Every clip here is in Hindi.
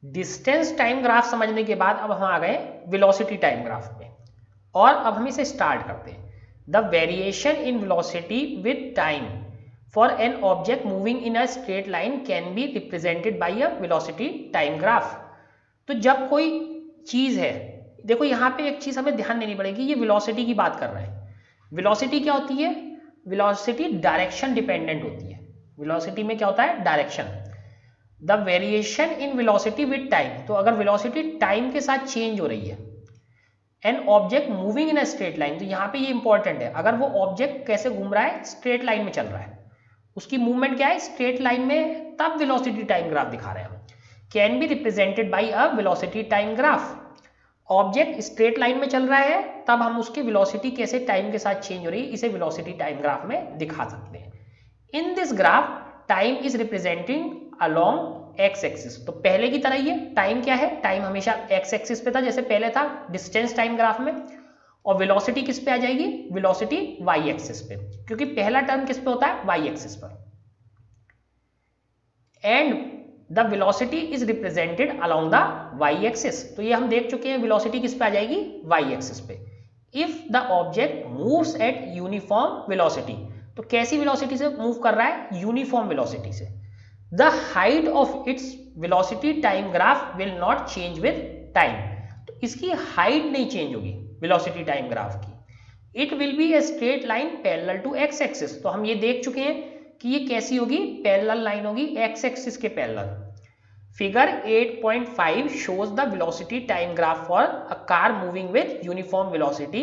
डिस्टेंस टाइम ग्राफ समझने के बाद अब हम आ गए वेलोसिटी टाइम ग्राफ पे, और अब हम इसे स्टार्ट करते हैं। The variation in velocity with time for an object moving in a straight line can be represented by a velocity time graph. तो जब कोई चीज़ है, देखो यहाँ पे एक चीज़ हमें ध्यान देनी पड़ेगी, ये वेलोसिटी की बात कर रहे हैं। वेलोसिटी क्या होती है? वेलोसिटी डायरेक्शन डिपेंडेंट होती है। वेलोसिटी में क्या होता है? Direction. The variation in velocity with time, तो अगर वेलोसिटी टाइम के साथ चेंज हो रही है, N object moving in a straight line, तो यहाँ पे ये इंपॉर्टेंट है, अगर वो ऑब्जेक्ट कैसे घूम रहा है? स्ट्रेट लाइन में चल रहा है, उसकी मूवमेंट क्या है? स्ट्रेट लाइन में, तब वेलोसिटी टाइम ग्राफ दिखा रहे हैं हम। Can be represented by a velocity time graph. Object straight line में चल रहा है, तब हम उसकी वेलोसिटी कैसे टाइम के साथ चेंज हो रही है, इसे वेलोसिटी टाइम ग्राफ में दिखा सकते हैं। In this graph time is representing along x axis, तो पहले की तरह ही है। टाइम क्या है? टाइम हमेशा एक्स एक्सिस पे था, जैसे पहले था डिस्टेंस टाइम ग्राफ में। और वेलोसिटी किस पे आ जाएगी? वेलोसिटी वाई एक्सिस पे, क्योंकि पहला टर्म किस पे होता है? वाई एक्सिस पर। And the velocity is represented along the Y axis, तो ये हम देख चुके हैं, वेलोसिटी किस पे आ जाएगी? वाई एक्सिस पे। If the object moves at uniform velocity, तो कैसी वेलोसिटी से मूव कर रहा है? यूनिफॉर्म वेलोसिटी से। The height of its velocity time graph will not change with time, तो इसकी हाइट नहीं चेंज होगी वेलोसिटी टाइम ग्राफ की। It will be a straight line parallel to X axis, तो हम ये देख चुके हैं कि ये कैसी होगी? पैरेलल लाइन होगी, एक्स एक्सिस के parallel. Figure 8.5 shows the velocity time graph for a car moving with uniform velocity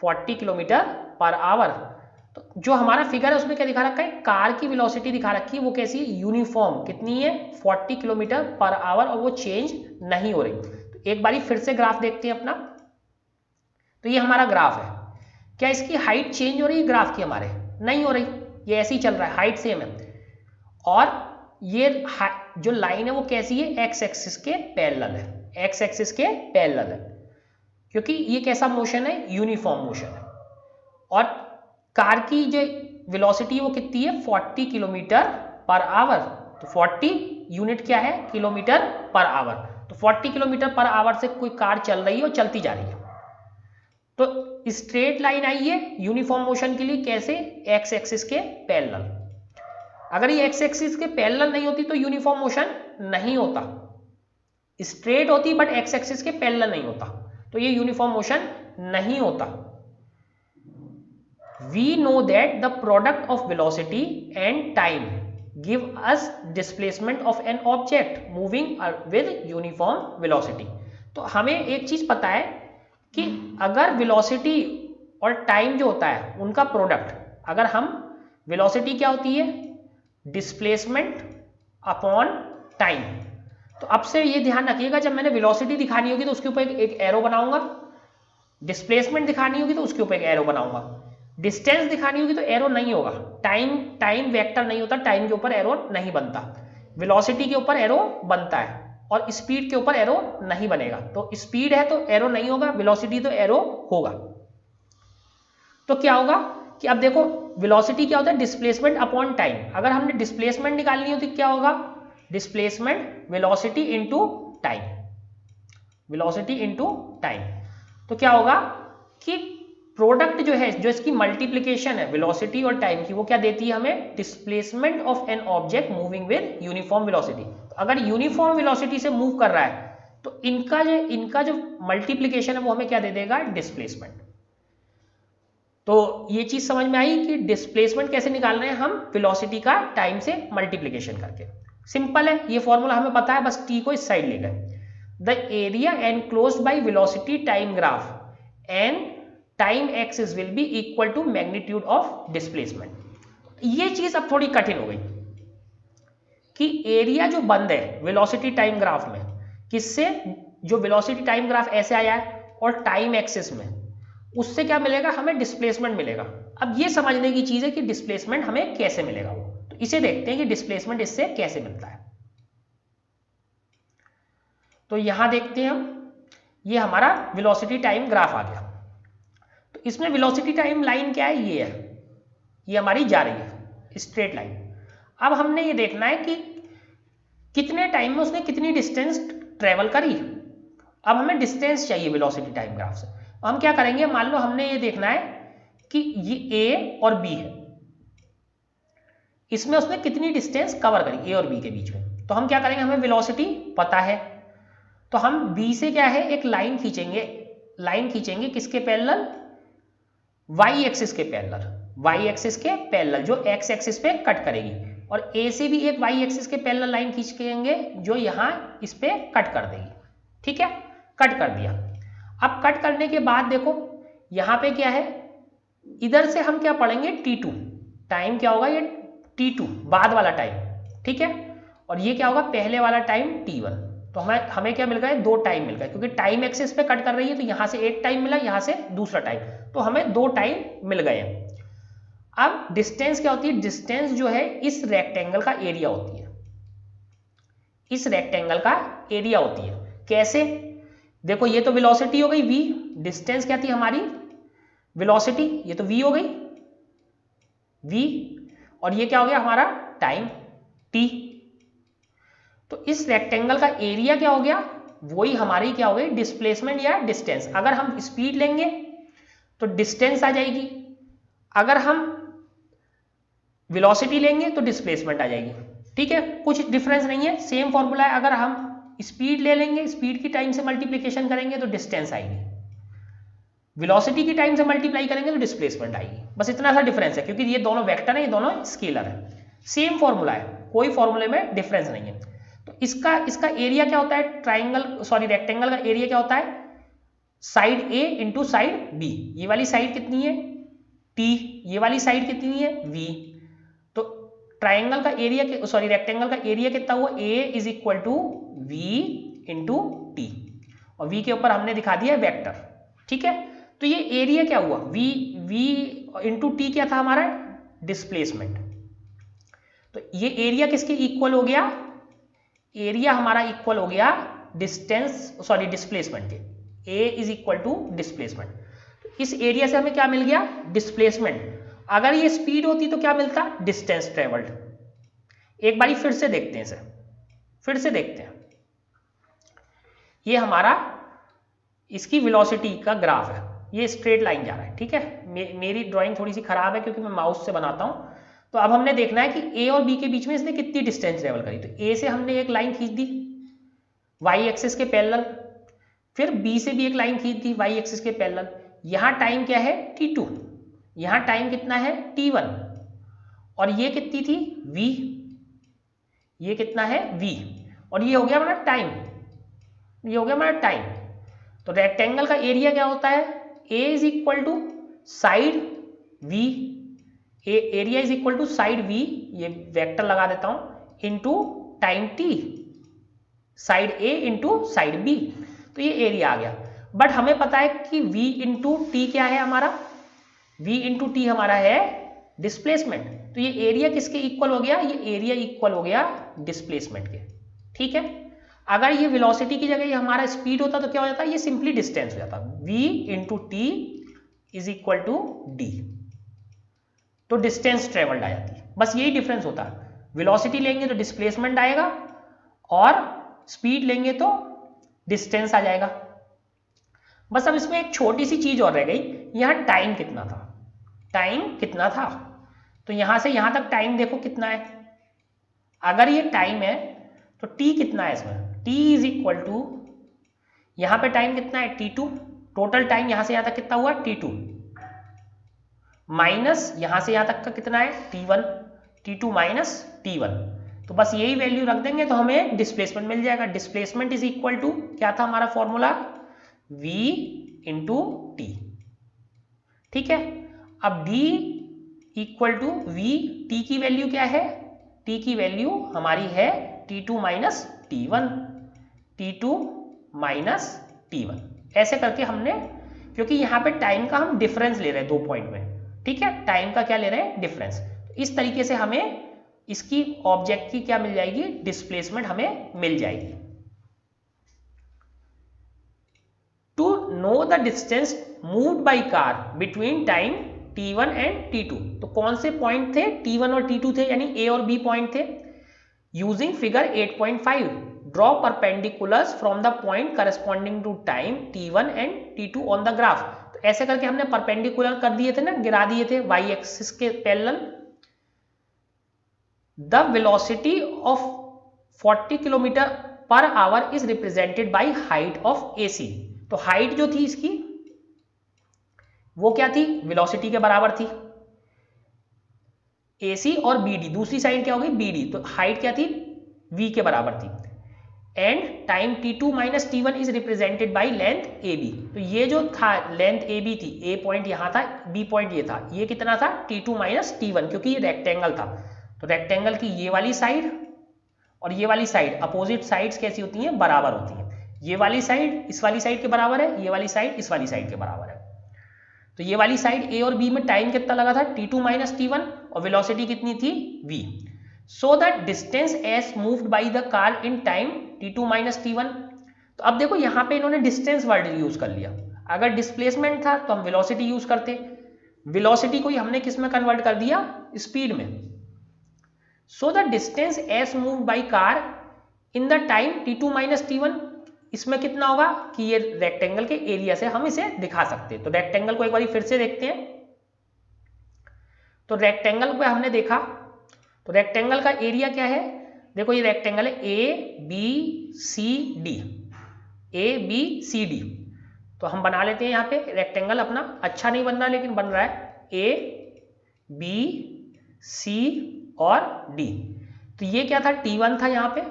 40 kilometre per hour. तो जो हमारा फिगर है उसमें क्या दिखा रखा है? कार की वेलोसिटी दिखा रखी है, वो कैसी है? यूनिफॉर्म। कितनी है? 40 किलोमीटर पर आवर, और वो चेंज नहीं हो रही। तो एक बारी फिर से ग्राफ देखते हैं अपना। तो ये हमारा ग्राफ है, क्या इसकी हाइट चेंज हो रही है ग्राफ की? हमारे नहीं हो रही, ये ऐसे ही चल रहा है, हाइट सेम है। और ये जो लाइन है वो कैसी है? एक्स एक्सिस के पैरेलल है, एक्स एक्सिस के पैरेलल है, क्योंकि ये कैसा मोशन है? यूनिफॉर्म मोशन है। और कार की जो वेलोसिटी है वो कितनी है? 40 किलोमीटर पर आवर। तो 40 यूनिट क्या है? Kilometre per hour. तो 40 किलोमीटर पर आवर से कोई कार चल रही है और चलती जा रही है। तो स्ट्रेट लाइन आई है यूनिफॉर्म मोशन के लिए, कैसे? एक्स एक्सिस के पैरेलल। अगर ये एक्स एक्सिस के पैरेलल नहीं होती तो यूनिफॉर्म मोशन नहीं होता, स्ट्रेट होती बट एक्स एक्सिस के पैरेलल नहीं होता, तो ये यूनिफॉर्म मोशन नहीं होता। We know that the product of velocity and time give us displacement of an object moving with uniform velocity. तो हमें एक चीज पता है कि अगर वेलोसिटी और टाइम जो होता है उनका प्रोडक्ट, अगर हम, वेलोसिटी क्या होती है? Displacement upon time. तो अब से ये ध्यान रखिएगा, जब मैंने वेलोसिटी दिखानी होगी तो उसके ऊपर एक एरो बनाऊंगा, डिस्प्लेसमेंट दिखानी होगी तो उसके ऊपर एक एरो बनाऊंगा, डिस्टेंस दिखानी होगी तो एरो नहीं होगा। टाइम वेक्टर नहीं होता, टाइम के ऊपर एरो नहीं बनता, वेलोसिटी के ऊपर एरो बनता है, और स्पीड के ऊपर एरो नहीं बनेगा। तो स्पीड है तो एरो नहीं होगा, वेलोसिटी तो एरो होगा। तो क्या होगा कि अब देखो, वेलोसिटी क्या होता है? Displacement upon time. अगर हमने डिस्प्लेसमेंट निकालनी होती क्या होगा? Displacement velocity into time, velocity into time. तो क्या होगा कि प्रोडक्ट जो है, जो इसकी मल्टीप्लिकेशन है वेलोसिटी और टाइम की, वो क्या देती है हमें? Displacement of an object moving with uniform velocity. तो अगर यूनिफॉर्म वेलोसिटी से मूव कर रहा है तो इनका जो मल्टीप्लिकेशन है वो हमें क्या दे देगा? डिस्प्लेसमेंट। तो ये चीज समझ में आई कि डिस्प्लेसमेंट कैसे निकाल रहे हैं हम? वेलोसिटी का टाइम से मल्टीप्लिकेशन करके। सिंपल है, ये फॉर्मूला हमें पता है, बस टी को इस साइड ले गए। The area enclosed by velocity time graph and time axis will be equal to magnitude of displacement. ये चीज अब थोड़ी कठिन हो गई कि एरिया जो बंद है वेलोसिटी टाइम ग्राफ में, किससे? जो वेलोसिटी टाइम ग्राफ ऐसे आया है और टाइम एक्सिस में, उससे क्या मिलेगा? हमें डिस्प्लेसमेंट मिलेगा। अब ये समझने की चीज है कि डिस्प्लेसमेंट हमें कैसे मिलेगा वो, तो इसे देखते हैं कि डिस्प्लेसमेंट इससे कैसे मिलता है। तो यहां देखते हैं हम, ये हमारा वेलोसिटी टाइम ग्राफ आ गया। तो इसमें वेलोसिटी टाइम लाइन क्या है? ये है, ये हमारी जा रही है स्ट्रेट लाइन। अब हमने ये देखना है कि कितने टाइम में उसने कितनी डिस्टेंस ट्रेवल करी। अब हमें डिस्टेंस चाहिए वेलोसिटी टाइम ग्राफ से। हम क्या करेंगे, मान लो हमने ये देखना है कि ये ए और बी है, इसमें उसने कितनी डिस्टेंस कवर करी ए और बी के बीच में। तो हम क्या करेंगे, हमें वेलोसिटी पता है, तो हम बी से क्या है एक लाइन खींचेंगे किसके पैरेलल, वाई एक्सिस के पैरेलल, वाई एक्सिस के पैरेलल जो एक्स एक्सिस पे कट करेगी, और ए से भी एक वाई एक्सिस के पैरेलल लाइन खींचेंगे जो यहां इस पे कट कर देगी। ठीक है, कट कर दिया। अब कट करने के बाद देखो यहां पे क्या है, इधर से हम क्या पढ़ेंगे T2, टाइम क्या होगा ये T2 बाद वाला टाइम, ठीक है, और ये क्या होगा पहले वाला टाइम T1। तो हमें क्या मिल गया, दो टाइम मिल गए, क्योंकि टाइम एक्सिस पे कट कर रही है तो यहां से एक टाइम मिला, यहां से दूसरा टाइम, तो हमें दो टाइम मिल गए। अब डिस्टेंस क्या होती है, डिस्टेंस जो है इस रेक्टेंगल का एरिया होती है, इस रेक्टेंगल का एरिया होती है। कैसे, देखो ये तो वेलोसिटी हो गई v, डिस्टेंस क्या थी हमारी वेलोसिटी, ये तो v हो गई v, और ये क्या हो गया हमारा टाइम t। तो इस रेक्टेंगल का एरिया क्या हो गया, वही हमारी क्या हो गई डिस्प्लेसमेंट या डिस्टेंस। अगर हम स्पीड लेंगे तो डिस्टेंस आ जाएगी, अगर हम वेलोसिटी लेंगे तो डिस्प्लेसमेंट आ जाएगी। ठीक है, कुछ डिफरेंस नहीं है, सेम फॉर्मूला है। अगर हम स्पीड ले लेंगे, स्पीड की टाइम से मल्टीप्लिकेशन करेंगे तो डिस्टेंस आएगी, वेलोसिटी की टाइम से मल्टीप्लाई करेंगे तो डिस्प्लेसमेंट आएगी। बस इतना सा डिफरेंस है, क्योंकि ये दोनों वेक्टर है, ये दोनों स्केलर है, सेम फॉर्मूला है, कोई फॉर्मूले में डिफरेंस नहीं है। तो इसका एरिया क्या होता है, रेक्टेंगल का एरिया क्या होता है, साइड ए इंटू साइड बी। ये वाली साइड कितनी है टी, ये वाली साइड कितनी है वी। तो ट्राइंगल का एरिया रेक्टेंगल का एरिया कितना हुआ, A is equal to V into T, और वी के ऊपर हमने दिखा दिया वेक्टर। ठीक है, तो ये एरिया क्या हुआ, वी इंटू टी क्या था हमारा डिस्प्लेसमेंट। तो ये एरिया किसके इक्वल हो गया, एरिया हमारा इक्वल हो गया डिस्प्लेसमेंट के, ए इज इक्वल टू डिस्प्लेसमेंट। तो इस एरिया से हमें क्या मिल गया डिस्प्लेसमेंट। अगर ये स्पीड होती तो क्या मिलता, डिस्टेंस ट्रेवल्ड। एक बारी फिर से देखते हैं इसे, फिर से देखते हैं। ये हमारा इसकी वेलोसिटी का ग्राफ है, ये स्ट्रेट लाइन जा रहा है। ठीक है, मेरी ड्राइंग थोड़ी सी खराब है क्योंकि मैं माउस से बनाता हूं। तो अब हमने देखना है कि ए और बी के बीच में इसने कितनी डिस्टेंस ट्रेवल करी। तो ए से हमने एक लाइन खींच दी वाई एक्सिस के पैरेलल, फिर बी से भी एक लाइन खींच दी वाई एक्सिस के पैरेलल। यहां टाइम क्या है T2, यहां टाइम कितना है T1, और ये कितनी थी v, ये कितना है v, और ये हो गया हमारा टाइम, ये हो गया हमारा टाइम। तो रेक्टेंगल का एरिया क्या होता है, a is equal to side v, area is equal to side v, ये वेक्टर लगा देता हूं, into time t, side a into side b। तो ये एरिया आ गया। बट हमें पता है कि v इंटू टी क्या है हमारा, v इंटू टी हमारा है डिस्प्लेसमेंट। तो ये एरिया किसके इक्वल हो गया, ये एरिया इक्वल हो गया डिस्प्लेसमेंट के। ठीक है, अगर ये वेलोसिटी की जगह ये हमारा स्पीड होता तो क्या हो जाता, ये सिंपली डिस्टेंस हो जाता, v into t is equal to d, तो डिस्टेंस ट्रेवल्ड आ जाती है। बस यही डिफरेंस होता है, वेलोसिटी लेंगे तो डिस्प्लेसमेंट आएगा, और स्पीड लेंगे तो डिस्टेंस आ जाएगा। बस अब इसमें एक छोटी सी चीज और रह गई, यहां टाइम कितना था, टाइम कितना था। तो यहां से यहां तक टाइम देखो कितना है, अगर ये टाइम है तो t कितना है इसमें, t इज इक्वल टू, यहां पे टाइम कितना है T2, टोटल टाइम यहां से यहां तक कितना हुआ T2, माइनस यहां से यहां तक का कितना है T1, T2 माइनस T1। तो बस यही वैल्यू रख देंगे तो हमें डिस्प्लेसमेंट मिल जाएगा। डिस्प्लेसमेंट इज इक्वल टू क्या था हमारा फॉर्मूला, v इंटू टी। ठीक है, अब d equal to v, t की वैल्यू क्या है, t की वैल्यू हमारी है T2 minus T1, T2 minus T1। ऐसे करके हमने, क्योंकि यहाँ पे टाइम का हम डिफरेंस ले रहे हैं 2 पॉइंट में। ठीक है, टाइम का क्या ले रहे हैं डिफरेंस। इस तरीके से हमें इसकी ऑब्जेक्ट की क्या मिल जाएगी, डिस्प्लेसमेंट हमें मिल जाएगी। To know the distance moved by car between time T1 and T2, तो कौन से पॉइंट थे, T1 और T2 थे, यानी A और B पॉइंट थे। Using figure 8.5 draw perpendiculars from the point corresponding to time t1 and t2 on the graph. तो ऐसे करके हमने परपेंडिकुलर कर दिए थे ना, गिरा दिए थे y एक्सिस के parallel. The velocity of 40 kilometre per hour is represented by height of AC। तो हाइट जो थी इसकी वो क्या थी, वेलोसिटी के बराबर थी। AC और BD, दूसरी साइड क्या हो गई BD, तो हाइट क्या थी V के बराबर थी। And time t2 minus t1 is represented by length AB। तो ये जो था लेंथ AB थी, A पॉइंट यहाँ था, B पॉइंट ये था, ये कितना था t2 माइनस t1, क्योंकि ये रेक्टेंगल था। तो रेक्टेंगल की ये वाली साइड और ये वाली साइड, अपोजिट साइड्स कैसी होती हैं, बराबर होती हैं। ये वाली साइड इस वाली साइड के बराबर है, ये वाली साइड इस वाली साइड के बराबर है। तो ये वाली साइड A और B में टाइम कितना लगा था t2 माइनस t1 और वेलोसिटी कितनी थी v। So the distance as moved by the car in time t2 minus t1। तो अब देखो यहाँ पे इन्होंने डिस्टेंस वर्ड यूज कर लिया। अगर डिस्प्लेसमेंट था तो हम वेलोसिटी यूज करते, वेलोसिटी को ही हमने किस में कन्वर्ट कर दिया, स्पीड में। So the distance as moved by car in the time t2 minus t1, इसमें कितना होगा कि ये रेक्टेंगल के एरिया से हम इसे दिखा सकते हैं। तो रेक्टेंगल को एक बार फिर से देखते हैं। तो रेक्टेंगल को हमने देखा, तो रेक्टेंगल का एरिया क्या है, देखो ये रेक्टेंगल है ABCD, ABCD। तो हम बना लेते हैं यहाँ पे रेक्टेंगल अपना, अच्छा नहीं बन रहा लेकिन बन रहा है ABC और D। तो ये क्या था T1 था यहाँ पे,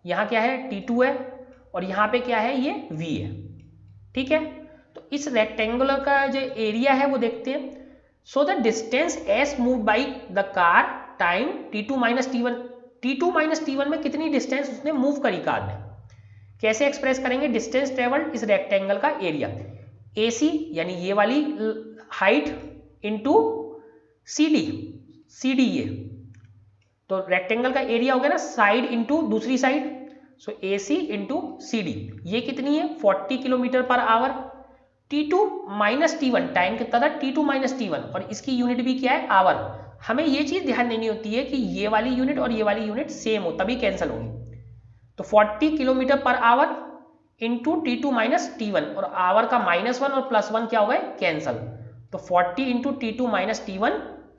यहाँ क्या है T2 है और यहाँ पे क्या है ये V है, ठीक है। तो इस रेक्टेंगुलर का जो एरिया है वो देखते हैं। So the distance as move by the car time t2 minus t1, t2 minus t1 में कितनी डिस्टेंस उसने मूव करी कार ने, कैसे एक्सप्रेस करेंगे, डिस्टेंस ट्रेवल्ड इस रेक्टेंगल का एरिया AC यानी ये वाली हाइट इंटू CD ये, तो रेक्टेंगल का एरिया हो गया ना साइड इंटू दूसरी साइड, सो AC इंटू CD, ये कितनी है 40 kilometre per hour. t2 minus t1 time कितना था t2 माइनस t1 और इसकी यूनिट भी क्या है आवर। हमें ये चीज ध्यान देनी होती है कि ये वाली यूनिट और ये वाली यूनिट सेम हो तभी कैंसिल होगी। तो 40 kilometre per hour into t2 minus t1 और आवर का -1 और +1 क्या हो गए कैंसल। तो 40 into t2 minus t1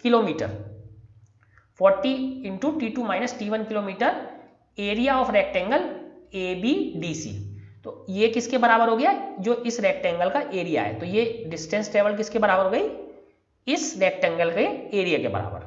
kilometre, 40 into t2 minus t1 kilometre, area of rectangle ABDC। तो ये किसके बराबर हो गया, जो इस रेक्टेंगल का एरिया है। तो ये डिस्टेंस ट्रेवल किसके बराबर हो गई, इस रेक्टेंगल के एरिया के बराबर।